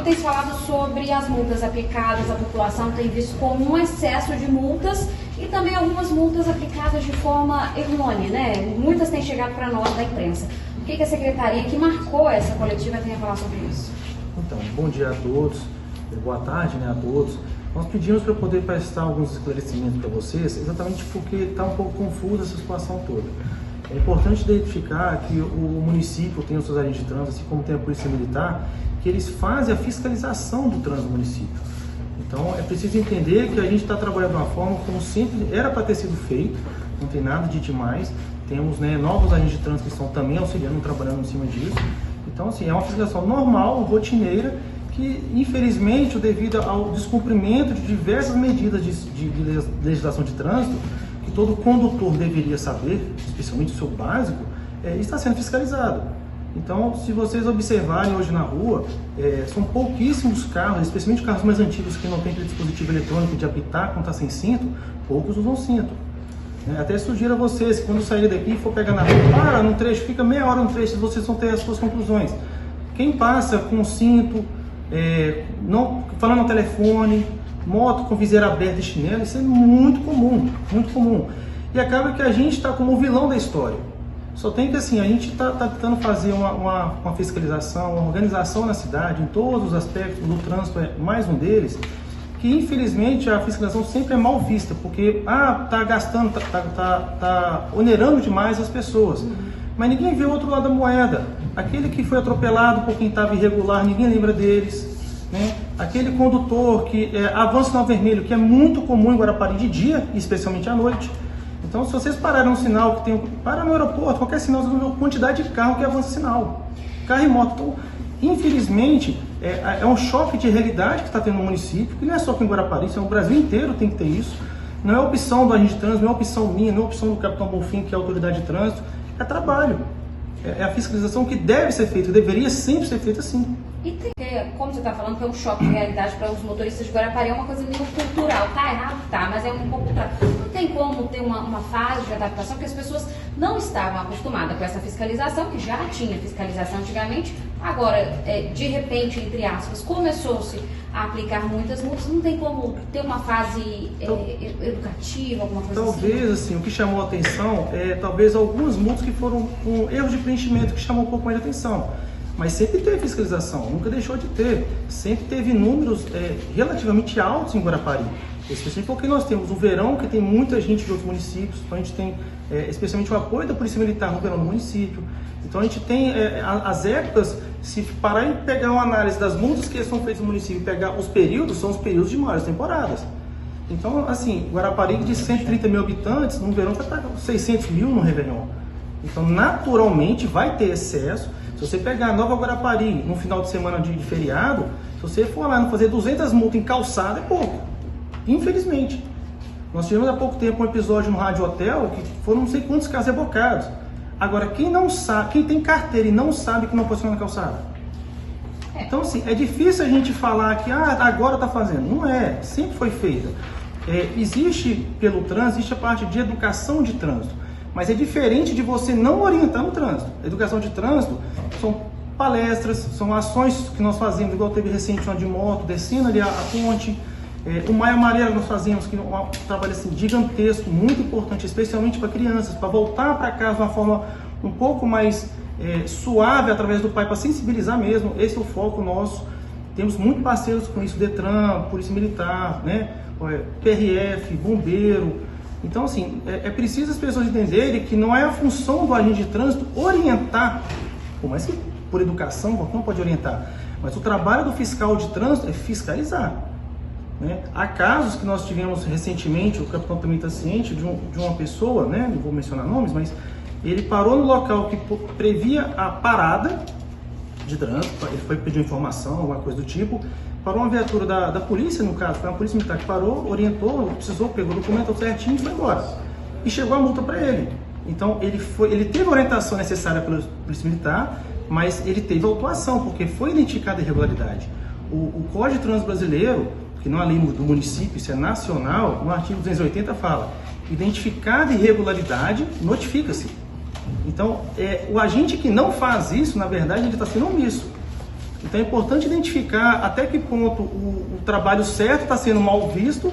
tem se falado sobre as multas aplicadas, a população tem visto como um excesso de multas e também algumas multas aplicadas de forma errônea, né? Muitas têm chegado para nós da imprensa. O que a secretaria que marcou essa coletiva tem a falar sobre isso? Então, bom dia a todos, boa tarde, né, a todos. Nós pedimos para poder prestar alguns esclarecimentos para vocês, exatamente porque está um pouco confusa essa situação toda. É importante identificar que o município tem os seus agentes de trânsito, assim como tem a Polícia Militar, que eles fazem a fiscalização do trânsito do município. Então, é preciso entender que a gente está trabalhando de uma forma como sempre era para ter sido feito, não tem nada de demais. Temos, né, novos agentes de trânsito que estão também auxiliando, trabalhando em cima disso. Então, assim, é uma fiscalização normal, rotineira, que, infelizmente, devido ao descumprimento de diversas medidas de legislação de trânsito, que todo condutor deveria saber, especialmente o seu básico, está sendo fiscalizado. Então, se vocês observarem hoje na rua, são pouquíssimos carros, especialmente carros mais antigos que não têm aquele dispositivo eletrônico de apitar quando está sem cinto, poucos usam cinto. Até sugiro a vocês, quando saírem daqui e for pegar na rua, para no trecho, fica meia hora no trecho, vocês vão ter as suas conclusões. Quem passa com cinto, não, falando no telefone, moto com viseira aberta e chinelo, isso é muito comum, muito comum. E acaba que a gente está como o vilão da história. Só tem que, assim, a gente está tentando fazer uma fiscalização, uma organização na cidade, em todos os aspectos, do trânsito é mais um deles, que infelizmente a fiscalização sempre é mal vista, porque está gastando, está onerando demais as pessoas. Mas ninguém vê o outro lado da moeda. Aquele que foi atropelado por quem estava irregular, ninguém lembra deles. Né? Aquele condutor que avança no vermelho, que é muito comum em Guarapari de dia, especialmente à noite. Então, se vocês pararem um sinal que tem... Para no aeroporto, qualquer sinal, vocês vão ver a quantidade de carro que avança sinal. Carro e moto. Então, infelizmente, é um choque de realidade que está tendo no município, que não é só aqui em Guarapari, isso é o Brasil inteiro tem que ter isso. Não é opção do agente de trânsito, não é opção minha, não é opção do Capitão Bonfim, que é a autoridade de trânsito. É trabalho. É a fiscalização que deve ser feita, deveria sempre ser feita assim. E tem, como você está falando, que é um choque de realidade para os motoristas de Guarapari, é uma coisa meio cultural. Tá errado? Tá, mas é um pouco cultural. Não tem como ter uma fase de adaptação, porque as pessoas não estavam acostumadas com essa fiscalização, que já tinha fiscalização antigamente. Agora, de repente, entre aspas, começou-se a aplicar muitas multas. Não tem como ter uma fase educativa, alguma coisa talvez, assim, o que chamou a atenção talvez algumas multas que foram com erros de preenchimento, que chamou um pouco mais de atenção. Mas sempre teve fiscalização, nunca deixou de ter. Sempre teve números relativamente altos em Guarapari. Especialmente porque nós temos o verão, que tem muita gente de outros municípios, então a gente tem especialmente o apoio da Polícia Militar no verão do município. Então a gente tem as épocas, se parar e pegar uma análise das multas que são feitas no município e pegar os períodos, são os períodos de maiores temporadas. Então, assim, Guarapari de 130 mil habitantes, no verão vai estar 600 mil no Réveillon. Então, naturalmente, vai ter excesso. Se você pegar Nova Guarapari no final de semana de feriado, se você for lá fazer 200 multas em calçada, é pouco. Infelizmente. Nós tivemos há pouco tempo um episódio no Rádio Hotel que foram não sei quantos casos rebocados. Agora, quem não sabe, quem tem carteira e não sabe que não pode ficar na calçada? Então, assim, é difícil a gente falar que agora está fazendo. Não é, sempre foi feita. Existe pelo trânsito, existe a parte de educação de trânsito. Mas é diferente de você não orientar no trânsito. A educação de trânsito são palestras, são ações que nós fazemos, igual teve recente uma de moto, descendo ali a ponte. O Maio Amarelo nós fazemos, que é um trabalho assim, gigantesco, muito importante, especialmente para crianças, para voltar para casa de uma forma um pouco mais suave, através do pai, para sensibilizar mesmo. Esse é o foco nosso. Temos muitos parceiros com isso, Detran, Polícia Militar, né? PRF, Bombeiro. Então, assim, é preciso as pessoas entenderem que não é a função do agente de trânsito orientar, por mais que por educação não pode orientar, mas o trabalho do fiscal de trânsito é fiscalizar. Né? Há casos que nós tivemos recentemente, o capitão também está ciente, de uma pessoa, né? Não vou mencionar nomes, mas ele parou no local que previa a parada de trânsito, ele foi pedir informação, alguma coisa do tipo, parou uma viatura da polícia, no caso, foi uma polícia militar que parou, orientou, precisou, pegou o documento certinho e foi embora. E chegou a multa para ele. Então, ele teve a orientação necessária pela polícia militar, mas ele teve autuação, porque foi identificada a irregularidade. O Código de Trânsito Brasileiro, que não é a lei do município, isso é nacional, no artigo 280 fala, identificada irregularidade, notifica-se. Então, o agente que não faz isso, na verdade, ele está sendo omisso. Então é importante identificar até que ponto o trabalho certo está sendo mal visto,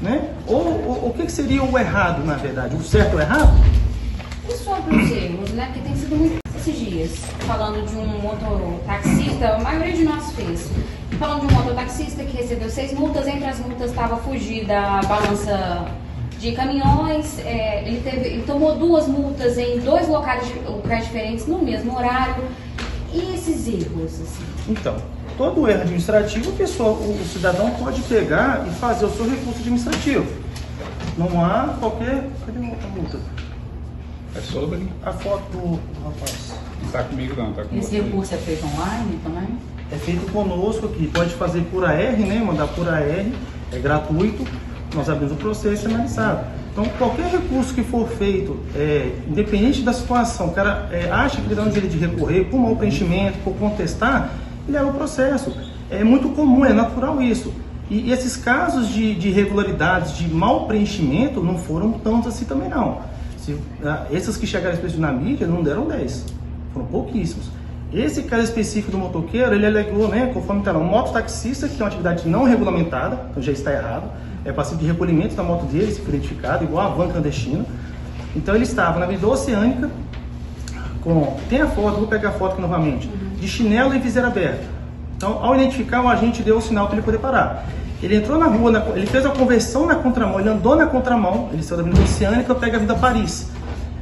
né? Ou o que seria o errado, na verdade, o certo ou o errado? E sobre os erros, né? Porque tem sido muito esses dias, falando de um mototaxista, a maioria de nós fez, falando de um mototaxista que recebeu 6 multas, entre as multas estava fugir da balança de caminhões, ele tomou 2 multas em 2 locais diferentes no mesmo horário. E esses erros, assim? Então, todo erro administrativo, o cidadão pode pegar e fazer o seu recurso administrativo. Não há qualquer... Cadê a multa? É sobre? A foto do rapaz. Não está comigo não, está com Esse recurso é feito online também? É feito conosco aqui. Pode fazer por AR, né? Mandar por AR, é gratuito. Nós abrimos o processo e é analisado. Então, qualquer recurso que for feito, independente da situação, o cara acha que ele dá um direito de recorrer por mau preenchimento, por contestar, ele leva o processo. É muito comum, é natural isso. E esses casos de irregularidades, de mau preenchimento, não foram tantos assim também não. Esses que chegaram na mídia não deram 10, foram pouquíssimos. Esse caso específico do motoqueiro, ele alegou, né, conforme está lá, um mototaxista, que é uma atividade não regulamentada, então já está errado, é passivo de recolhimento da moto dele, se for identificado, igual a van clandestina. Então ele estava na Avenida Oceânica, tem a foto, vou pegar a foto aqui novamente, de chinelo e viseira aberta. Então, ao identificar, o agente deu o sinal para ele poder parar. Ele entrou na rua, ele fez a conversão na contramão, ele andou na contramão, ele saiu da Avenida Oceânica, pega a Avenida Paris.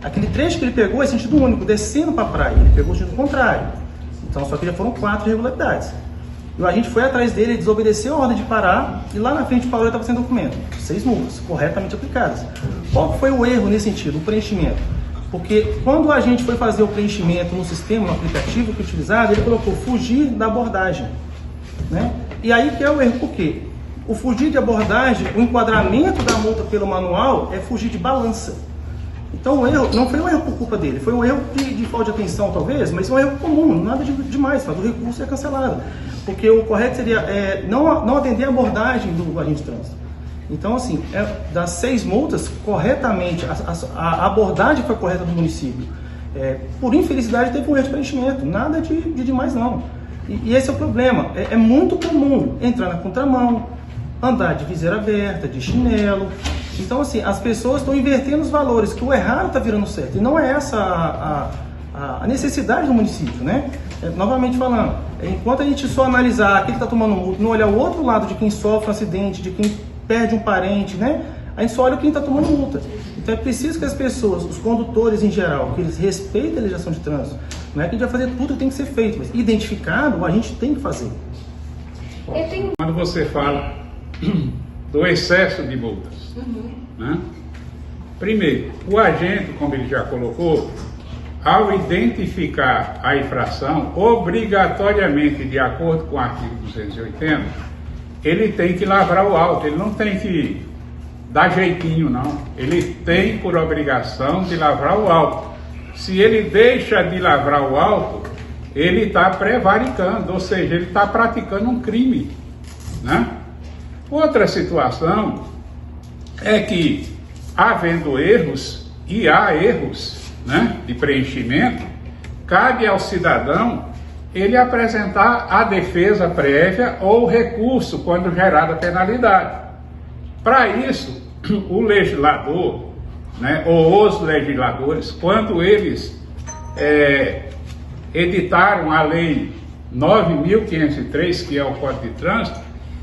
Aquele trecho que ele pegou é sentido único, descendo para a praia, ele pegou o sentido contrário. Então, só que já foram 4 irregularidades. E a gente foi atrás dele, ele desobedeceu a ordem de parar, e lá na frente parou e estava sem documento. 6 multas, corretamente aplicadas. Qual foi o erro nesse sentido, o preenchimento? Porque quando a gente foi fazer o preenchimento no sistema, no aplicativo que utilizado, ele colocou fugir da abordagem, né? E aí que é o erro, por quê? O fugir de abordagem, o enquadramento da multa pelo manual é fugir de balança. Então o erro não foi um erro por culpa dele, foi um erro de falta de atenção talvez, mas é um erro comum, nada demais, mas o recurso é cancelado. Porque o correto seria não atender a abordagem do agente de trânsito. Então assim, das 6 multas, corretamente, a abordagem foi correta do município. Por infelicidade teve um erro de preenchimento, nada de demais não. E esse é o problema, é muito comum entrar na contramão, andar de viseira aberta, de chinelo. Então, assim, as pessoas estão invertendo os valores, que o errado está virando certo. E não é essa a necessidade do município, né? Novamente falando, enquanto a gente só analisar quem está tomando multa, não olhar o outro lado de quem sofre um acidente, de quem perde um parente, né? A gente só olha quem está tomando multa. Então é preciso que as pessoas, os condutores em geral, que eles respeitem a legislação de trânsito. Não é que a gente vai fazer tudo que tem que ser feito, mas identificado a gente tem que fazer. Quando você fala do excesso de multas, né? Primeiro, o agente, como ele já colocou, ao identificar a infração, obrigatoriamente, de acordo com o artigo 280, ele tem que lavrar o auto, ele não tem que dar jeitinho, não. Ele tem por obrigação de lavrar o auto. Se ele deixa de lavrar o auto, ele está prevaricando, ou seja, ele está praticando um crime, né? Outra situação é que, havendo erros, e há erros, né, de preenchimento, cabe ao cidadão ele apresentar a defesa prévia ou recurso quando gerada penalidade. Para isso, o legislador, né, ou os legisladores, quando eles editaram a Lei 9.503, que é o Código de Trânsito,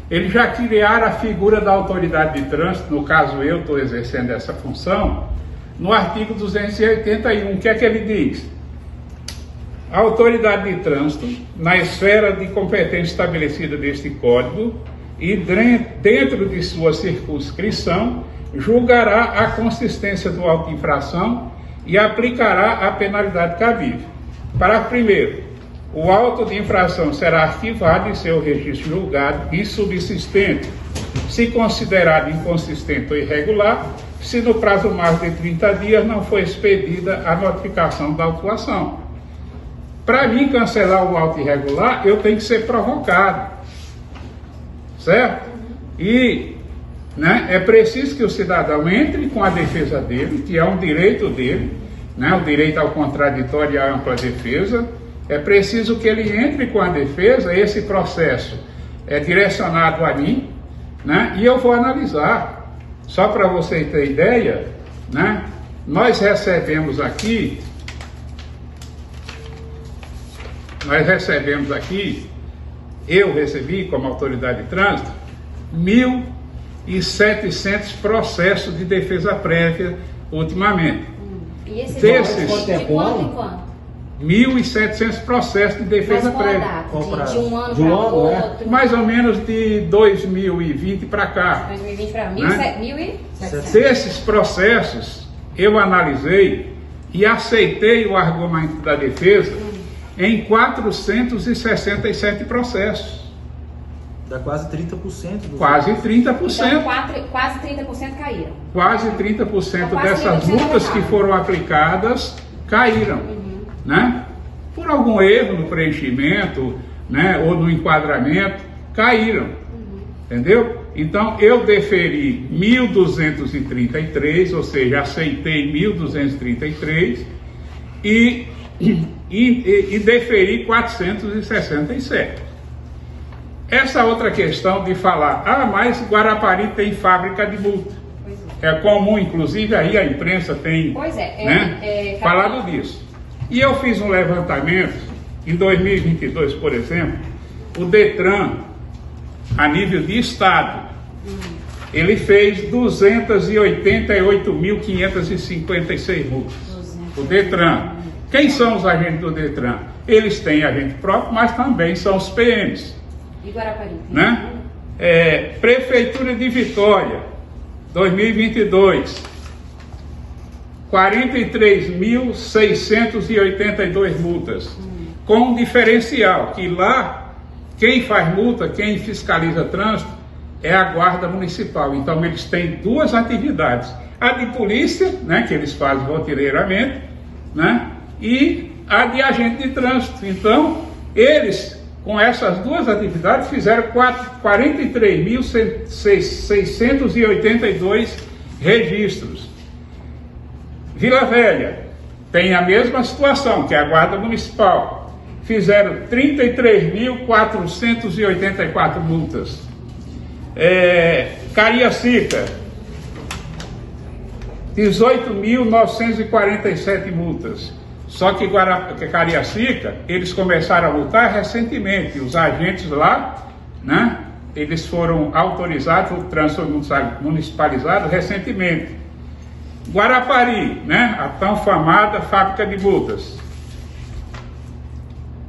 eles já criaram a figura da autoridade de trânsito, no caso eu estou exercendo essa função, no artigo 281, o que é que ele diz? A autoridade de trânsito, na esfera de competência estabelecida deste Código, e dentro de sua circunscrição, julgará a consistência do auto de infração e aplicará a penalidade cabível. Parágrafo 1º. O auto de infração será arquivado e seu registro julgado insubsistente, se considerado inconsistente ou irregular, se no prazo mais de 30 dias não for expedida a notificação da autuação. Para mim cancelar o auto irregular, eu tenho que ser provocado, certo? E é preciso que o cidadão entre com a defesa dele, que é um direito dele, né? O direito ao contraditório e à ampla defesa, é preciso que ele entre com a defesa. Esse processo é direcionado a mim, né? E eu vou analisar. Só para você ter ideia, né? Nós recebemos aqui, eu recebi como autoridade de trânsito, 1.700 processos de defesa prévia ultimamente. E esse Desses, de quanto em quanto? 1.700 processos de defesa Mas qual a prévia. data? De um ano De um para ano, outro? Mais ou menos de 2020 para cá. 2020 para Né? 1.700. Desses processos, eu analisei e aceitei o argumento da defesa em 467 processos. Dá quase 30% do... Quase 30%. Então, quase 30% caíram. Quase 30% Então, quase dessas 30% multas que errado. foram aplicadas caíram, né? Por algum erro no preenchimento, né? Ou no enquadramento, caíram, entendeu? Então eu deferi 1.233, ou seja, aceitei 1.233 e deferi 467. Essa outra questão de falar, mas Guarapari tem fábrica de multa. É comum, inclusive, aí a imprensa tem falado disso. E eu fiz um levantamento, em 2022, por exemplo, o Detran, a nível de estado, ele fez 288.556 multas. O Detran. Quem são os agentes do Detran? Eles têm agente próprio, mas também são os PMs. E Guarapari? Né? Prefeitura de Vitória, 2022, 43.682 multas, com um diferencial, que lá, quem faz multa, quem fiscaliza trânsito, é a Guarda Municipal. Então, eles têm duas atividades. A de polícia, né, que eles fazem rotineiramente, né, e a de agente de trânsito. Então, eles, com essas duas atividades, fizeram 43.682 registros. Vila Velha tem a mesma situação, que é a Guarda Municipal. Fizeram 33.484 multas. Cariacica, 18.947 multas. Só que Cariacica, eles começaram a multar recentemente. Os agentes lá, né, eles foram autorizados, o trânsito municipalizado recentemente. Guarapari, né, a tão famada fábrica de multas,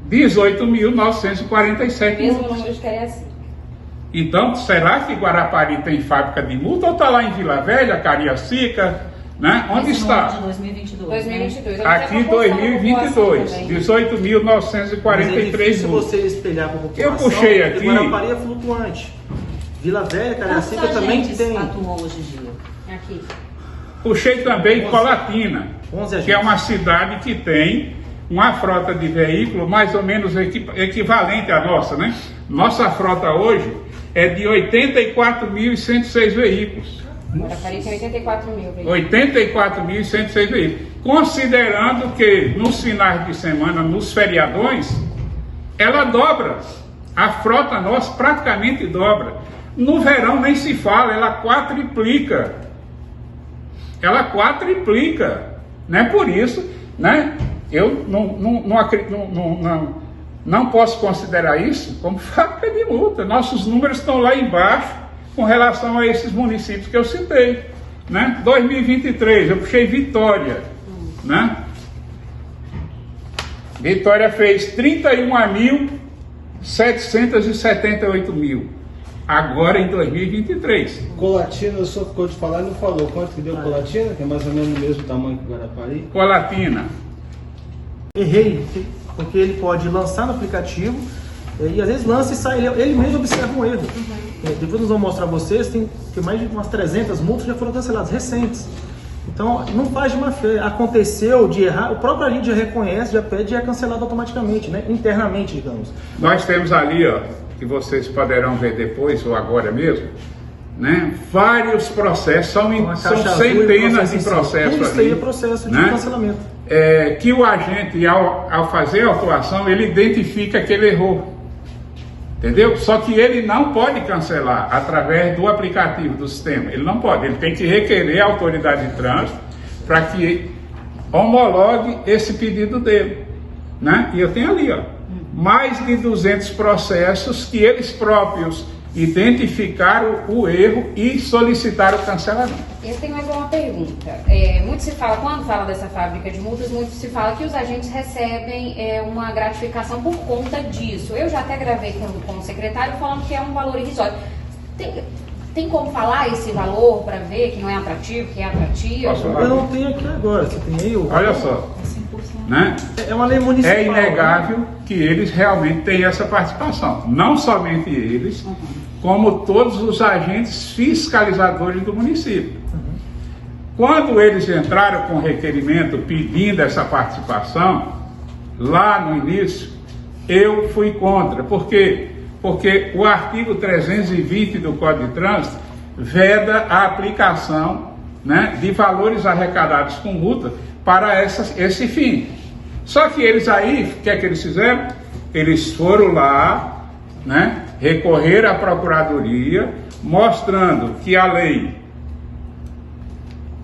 18.947 Mesmo multas. número de Cariacica. Então, será que Guarapari tem fábrica de multa ou está lá em Vila Velha, Cariacica, né? Onde Esse está? número de 2022. 2022. Aqui 2022, 18.943 se multas. você espelhar com a população, Eu puxei aqui. Guarapari é flutuante. Vila Velha, Cariacica Quantos também agentes tem. atuam hoje em dia? Aqui. Puxei também Colatina, 11 que é agentes. uma cidade que tem uma frota de veículos mais ou menos equivalente à nossa, né? Nossa frota hoje é de 84.106 veículos. Guarapari tem 84 mil. 84.106 veículos. Considerando que nos finais de semana, nos feriadões, ela dobra. A frota nossa praticamente dobra. No verão nem se fala, ela quadriplica. Ela quadriplica. Né? Por isso, né? Eu não posso considerar isso como fábrica de multa. Nossos números estão lá embaixo com relação a esses municípios que eu citei. Né? 2023, eu puxei Vitória. Né? Vitória fez 31.778 mil. Agora em 2023. Colatina, o senhor ficou de falar e não falou. Quanto que deu Colatina? Que é mais ou menos o mesmo tamanho que Guarapari. Colatina. Errei, porque ele pode lançar no aplicativo e às vezes lança e sai, ele mesmo observa um erro. Depois nós vamos mostrar a vocês, tem mais de umas 300 multas já foram canceladas, recentes. Então não faz de má fé, aconteceu de errar, o próprio agente já reconhece, já pede e é cancelado automaticamente, né? Internamente, digamos. Nós temos ali, ó, que vocês poderão ver depois ou agora mesmo, né? Vários processos, são Uma caixa azul e centenas de processo em cima. processos Tudo isso aí ali, é processo de né? cancelamento. que o agente, ao fazer a autuação, ele identifica que ele errou. Entendeu? Só que ele não pode cancelar através do aplicativo do sistema. Ele não pode, ele tem que requerer a autoridade de trânsito para que homologue esse pedido dele, né? E eu tenho ali, ó, mais de 200 processos que eles próprios identificaram o erro e solicitaram o cancelamento. Eu tenho agora uma pergunta. Muito se fala, quando fala dessa fábrica de multas, muito se fala que os agentes recebem uma gratificação por conta disso. Eu já até gravei com o secretário falando que é um valor irrisório. Tem como falar esse valor para ver que não é atrativo, que é atrativo? Eu não tenho aqui agora, você tem aí o... Olha só, né? É uma lei municipal. É inegável que eles realmente têm essa participação. Não somente eles, como todos os agentes fiscalizadores do município. Quando eles entraram com requerimento pedindo essa participação, lá no início, eu fui contra. Por quê? Porque o artigo 320 do Código de Trânsito veda a aplicação, né, de valores arrecadados com multa para esse fim. Só que eles aí, o que é que eles fizeram? Eles foram lá, né, recorreram à Procuradoria, mostrando que a lei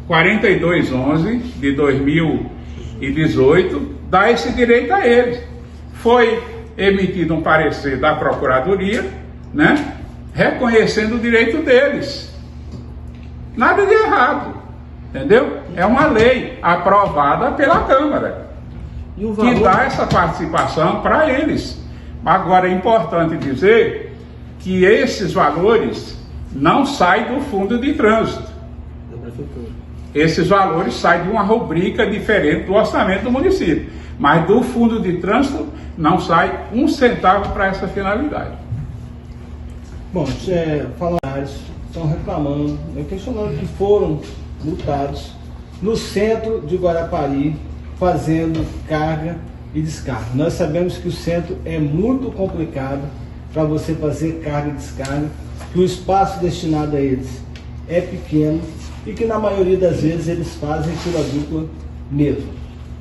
4211 de 2018 dá esse direito a eles. Foi emitido um parecer da Procuradoria, né, reconhecendo o direito deles. Nada de errado, entendeu? É uma lei aprovada pela Câmara E o valor... que dá essa participação para eles. Agora é importante dizer que esses valores não saem do fundo de trânsito. Da prefeitura. Esses valores saem de uma rubrica diferente do orçamento do município. Mas do fundo de trânsito não sai um centavo para essa finalidade. Bom, funcionários estão reclamando, questionando que foram multados no centro de Guarapari, fazendo carga e descarga. Nós sabemos que o centro é muito complicado para você fazer carga e descarga, que o espaço destinado a eles é pequeno e que na maioria das vezes eles fazem fila dupla mesmo.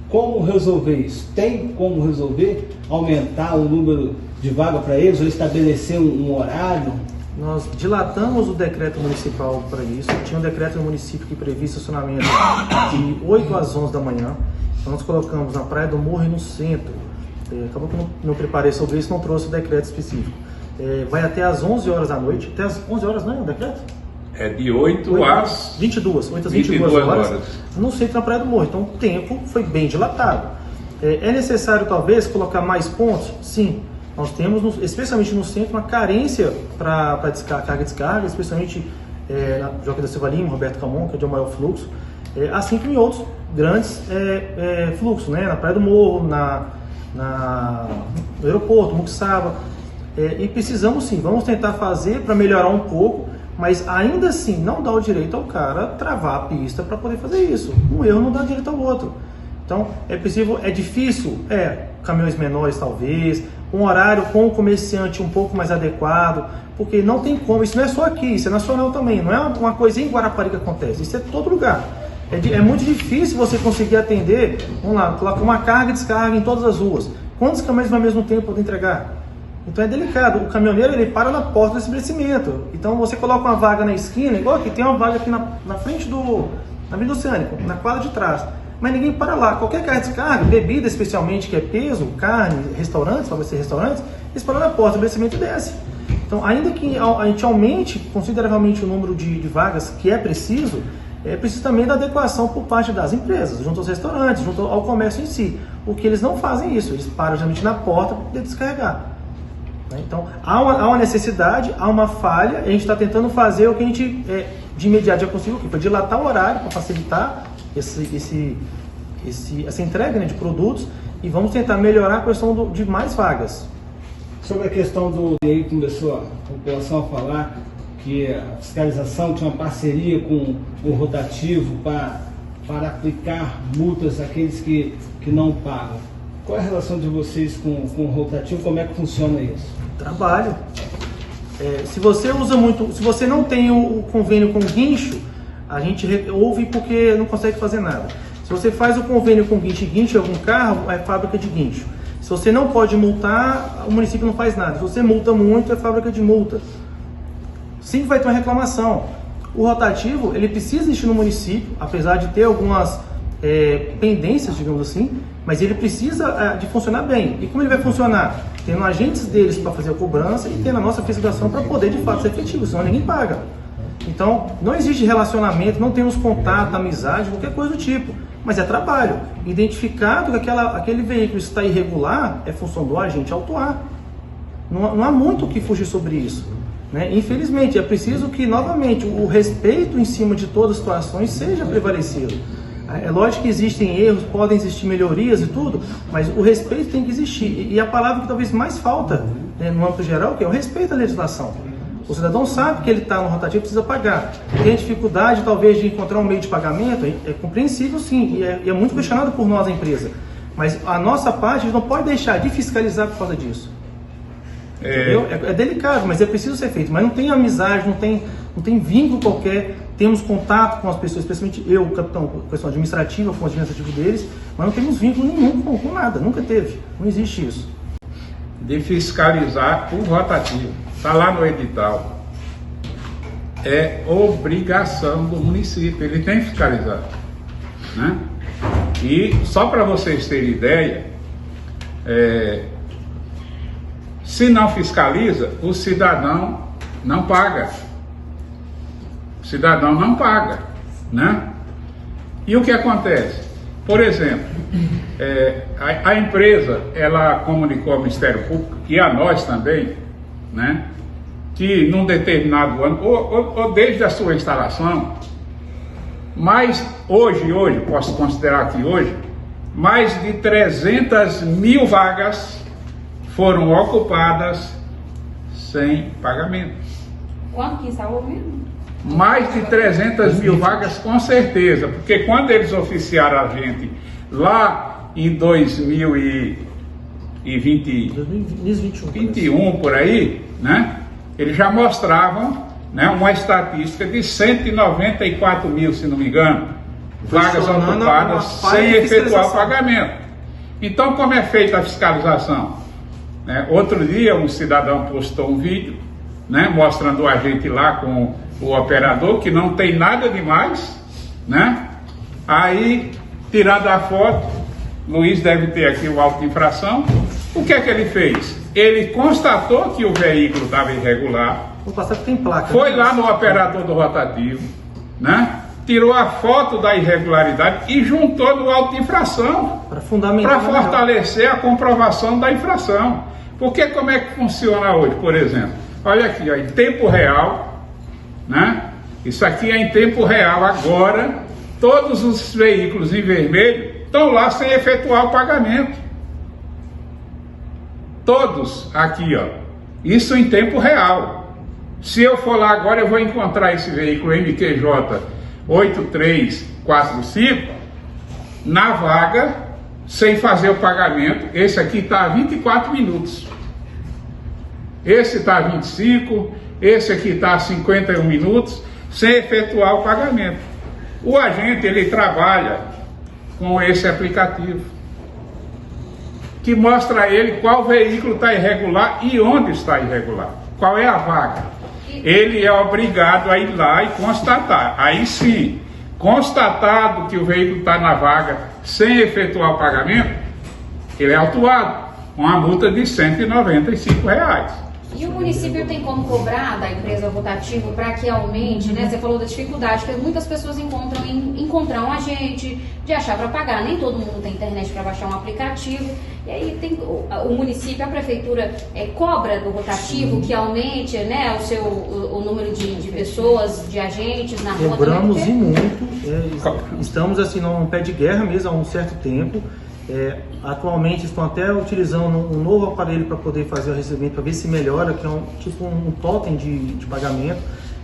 Como resolver isso? Tem como resolver? Aumentar o número de vagas para eles ou estabelecer um horário? Nós dilatamos o decreto municipal para isso. Tinha um decreto no município que previa estacionamento de 8 às 11 da manhã. Então nós colocamos na Praia do Morro e no centro. Acabou que não preparei sobre isso, não trouxe o decreto específico. Vai até às 11 horas da noite. Até às 11 horas, não é o decreto? É de 8 às 22, 8 às 22 horas. No centro da Praia do Morro. Então o tempo foi bem dilatado. É necessário talvez colocar mais pontos? Sim. Nós temos, especialmente no centro, uma carência para carga e descarga, especialmente na Joaquim da Silva Lima, Roberto Camon, que é de maior fluxo, assim como em outros grandes fluxos, né? Na Praia do Morro, no aeroporto, Muxaba. E precisamos sim, vamos tentar fazer para melhorar um pouco, mas ainda assim não dá o direito ao cara travar a pista para poder fazer isso. Um erro não dá direito ao outro. Então é possível, é difícil, caminhões menores talvez, um horário com o comerciante um pouco mais adequado, porque não tem como, isso não é só aqui, isso é nacional também, não é uma coisa em Guarapari que acontece, isso é todo lugar. É muito difícil você conseguir atender, vamos lá, colocar uma carga e descarga em todas as ruas. Quantos caminhões ao mesmo tempo podem entregar? Então é delicado, o caminhoneiro ele para na porta do estabelecimento, então você coloca uma vaga na esquina, igual aqui, tem uma vaga aqui na frente na Avenida Oceânica, na quadra de trás. Mas ninguém para lá. Qualquer carga de descarga, bebida especialmente, que é peso, carne, restaurantes, talvez ser restaurantes, eles param na porta do estabelecimento e desce. Então, ainda que a gente aumente consideravelmente o número de vagas que é preciso também da adequação por parte das empresas, junto aos restaurantes, junto ao comércio em si. O que eles não fazem isso, eles param geralmente na porta para poder descarregar. Então, há uma necessidade, há uma falha, e a gente está tentando fazer o que a gente de imediato já conseguiu, que foi dilatar o horário para facilitar essa entrega, né, de produtos, e vamos tentar melhorar a questão de mais vagas. Sobre a questão aí começou a população a falar que a fiscalização tinha uma parceria com o rotativo para aplicar multas àqueles que não pagam. Qual é a relação de vocês com o rotativo? Como é que funciona isso? Trabalho. Se você usa muito, se você não tem o convênio com guincho, a gente ouve porque não consegue fazer nada. Se você faz o convênio com guincho algum carro, é fábrica de guincho. Se você não pode multar, o município não faz nada. Se você multa muito, é fábrica de multa. Sempre vai ter uma reclamação. O rotativo, ele precisa existir no município, apesar de ter algumas pendências, digamos assim, mas ele precisa de funcionar bem. E como ele vai funcionar? Tendo agentes deles para fazer a cobrança e tendo a nossa fiscalização para poder, de fato, ser efetivo, senão ninguém paga. Então, não existe relacionamento, não temos contato, amizade, qualquer coisa do tipo. Mas é trabalho. Identificado que aquele veículo está irregular, é função do agente autuar. Não há muito o que fugir sobre isso. Né? Infelizmente, é preciso que, novamente, o respeito em cima de todas as situações seja prevalecido. É lógico que existem erros, podem existir melhorias e tudo, mas o respeito tem que existir. E a palavra que talvez mais falta, né, no âmbito geral, que é o respeito à legislação. O cidadão sabe que ele está no rotativo e precisa pagar. Tem dificuldade, talvez, de encontrar um meio de pagamento, é compreensível sim, e é muito questionado por nós, a empresa. Mas a nossa parte, a gente não pode deixar de fiscalizar por causa disso. Entendeu? É delicado, mas é preciso ser feito. Mas não tem amizade, não tem vínculo qualquer. Temos contato com as pessoas, especialmente eu, o capitão, com a questão administrativa, com o administrativo deles, mas não temos vínculo nenhum com nada, nunca teve. Não existe isso. De fiscalizar o rotativo. Está lá no edital. É obrigação do município, ele tem que fiscalizar. Né? E só para vocês terem ideia, se não fiscaliza, o cidadão não paga. O cidadão não paga, né? E o que acontece? Por exemplo, a empresa, ela comunicou ao Ministério Público e a nós também, né? Que num determinado ano, ou desde a sua instalação, mas hoje, posso considerar que hoje, mais de 300 mil vagas foram ocupadas sem pagamento. Quanto que instalou mesmo? Mais de 300 mil vagas, com certeza, porque quando eles oficiaram a gente lá em 2021 por aí, né, eles já mostravam, né, uma estatística de 194 mil, se não me engano, vagas ocupadas sem efetuar o pagamento. Então, como é feita a fiscalização? Outro dia, um cidadão postou um vídeo, né, mostrando o agente lá com o operador, que não tem nada demais, né? Aí, tirando a foto, Luiz deve ter aqui o auto de infração. O que é que ele fez? Ele constatou que o veículo estava irregular. Vou passar que tem placa. Foi lá no operador do rotativo, né? Tirou a foto da irregularidade e juntou no auto de infração para fortalecer a comprovação da infração. Porque como é que funciona hoje, por exemplo? Olha aqui, ó, em tempo real, né? Isso aqui é em tempo real. Agora, todos os veículos em vermelho estão lá sem efetuar o pagamento. Todos aqui, ó. Isso em tempo real. Se eu for lá agora, eu vou encontrar esse veículo MQJ 8345 na vaga, sem fazer o pagamento. Esse aqui está a 24 minutos. Esse está a 25, esse aqui está a 51 minutos, sem efetuar o pagamento. O agente, ele trabalha com esse aplicativo, que mostra a ele qual veículo está irregular e onde está irregular, qual é a vaga. Ele é obrigado a ir lá e constatar. Aí sim, constatado que o veículo está na vaga sem efetuar o pagamento, ele é autuado com a multa de R$ 195. E o município tem como cobrar da empresa rotativa para que aumente, né? Você falou da dificuldade que muitas pessoas encontram em encontrar um agente, de achar para pagar. Nem todo mundo tem internet para baixar um aplicativo. E aí tem o município, a prefeitura cobra do rotativo que aumente, né, o número de pessoas, de agentes na rua. Cobramos e muito. Estamos assim num pé de guerra mesmo há um certo tempo. Atualmente estão até utilizando um novo aparelho para poder fazer o recebimento, para ver se melhora, que é um totem de pagamento.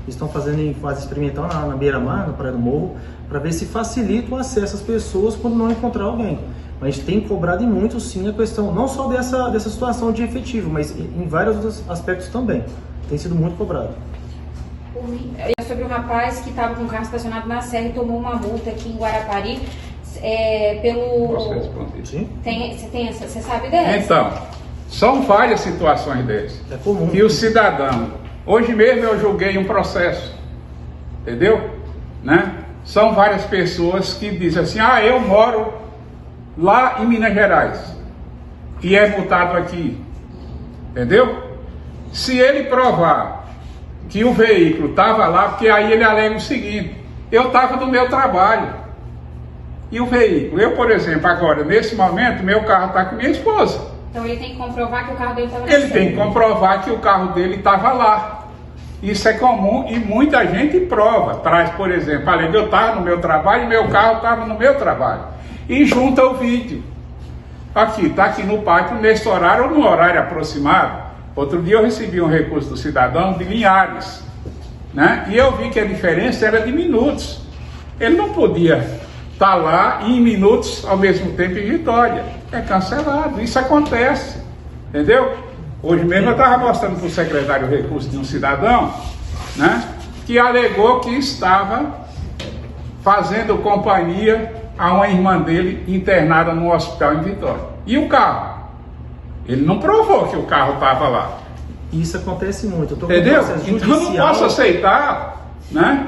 Estão fazendo em fase experimental na beira-mar, na Praia do Morro, para ver se facilita o acesso às pessoas quando não encontrar alguém. Mas tem cobrado e muito sim a questão, não só dessa situação de efetivo, mas em vários outros aspectos também. Tem sido muito cobrado. Sobre um rapaz que estava com o carro estacionado na serra e tomou uma multa aqui em Guarapari. Processo plantício. Sim, Você sabe dessa? Então, são várias situações dessas. é comum. Que o cidadão, hoje mesmo eu julguei um processo, entendeu? Né? São várias pessoas que dizem assim, eu moro lá em Minas Gerais e é multado aqui, entendeu? Se ele provar que o veículo estava lá, porque aí ele alega o seguinte, eu estava no meu trabalho, e o veículo, eu por exemplo, agora, nesse momento, meu carro está com minha esposa. Então ele tem que comprovar que o carro dele estava na Ele cena. tem que comprovar que o carro dele estava lá. Isso é comum e muita gente prova. Traz, por exemplo, alega, eu estava no meu trabalho e meu carro estava no meu trabalho. E junta o vídeo. Aqui, está aqui no pátio, nesse horário ou no horário aproximado. Outro dia eu recebi um recurso do cidadão de Linhares, né? E eu vi que a diferença era de minutos. Ele não podia estar lá e em minutos ao mesmo tempo em Vitória. É cancelado, isso acontece, entendeu? Hoje mesmo eu estava mostrando para o secretário o recurso de um cidadão, né, que alegou que estava fazendo companhia a uma irmã dele internada no hospital em Vitória. E o carro? Ele não provou que o carro estava lá. Isso acontece muito. Eu tô com Entendeu? processo Então eu não posso aceitar, né?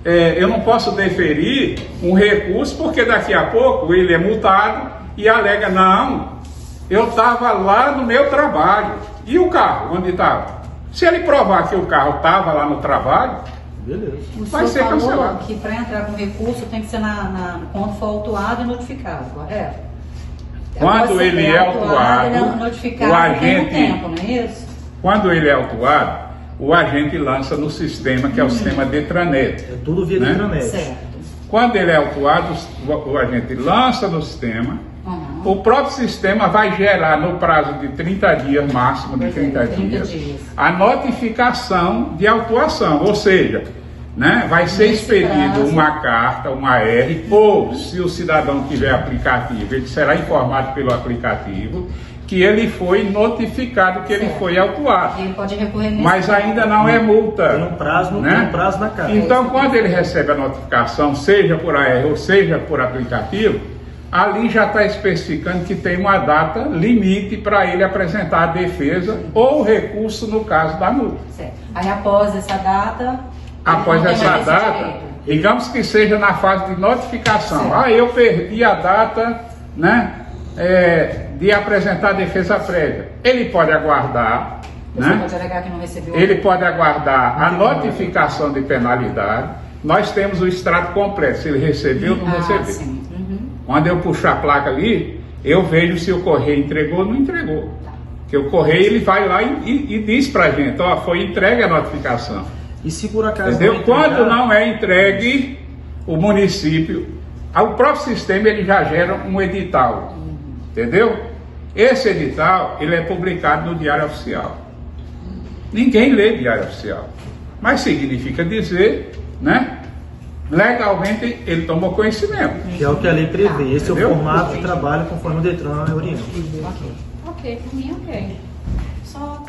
Eu não posso deferir um recurso porque daqui a pouco ele é multado e alega, não, eu estava lá no meu trabalho. E o carro, onde estava? Se ele provar que o carro estava lá no trabalho, beleza. O vai ser senhor falou cancelado. que para entrar com recurso tem que ser quando for autuado e notificado, correto? Quando Após ele ser é autuado, ele é autuado, notificado o agente- tem um tempo, não é isso? quando ele é autuado, o agente lança no sistema que é o sistema Detranet. É tudo via Né? intranet. Certo. Quando ele é autuado, o agente lança no sistema. Uhum. O próprio sistema vai gerar no prazo de 30 dias, máximo de 30 30 dias, dias. a notificação de autuação, ou seja, né, vai ser Nesse expedido prazo. uma carta, uma R, ou se o cidadão tiver aplicativo, ele será informado pelo aplicativo que ele foi notificado que ele Certo. foi autuado. Ele pode recorrer nesse Mas prazo. ainda não é multa. Tem um prazo, né? tem um prazo na carta. Então, quando ele recebe a notificação, seja por AR ou seja por aplicativo, ali já está especificando que tem uma data limite para ele apresentar a defesa ou o recurso no caso da multa. Certo. Aí após essa data... Após ele não tem essa mais esse data, direito. digamos que seja na fase de notificação. Certo. Eu perdi a data, né, de apresentar a defesa prévia. Ele pode aguardar, Você né? pode alegar que não recebeu. Ele pode aguardar a notificação de penalidade. Nós temos o extrato completo, se ele recebeu ou não recebeu. Sim. Uhum. Quando eu puxo a placa ali, eu vejo se o correio entregou ou não entregou. Porque o correio ele vai lá e diz pra gente, ó, foi entregue a notificação. E se por acaso Entendeu? não entregar, Quando não é entregue, o município, o próprio sistema ele já gera um edital. Entendeu? Esse edital, ele é publicado no Diário Oficial. Ninguém lê Diário Oficial. Mas significa dizer, né? Legalmente ele tomou conhecimento. que é o que a lei prevê. Esse é o Entendeu? formato de trabalho conforme o Detran orienta. Ok, por mim ok. Só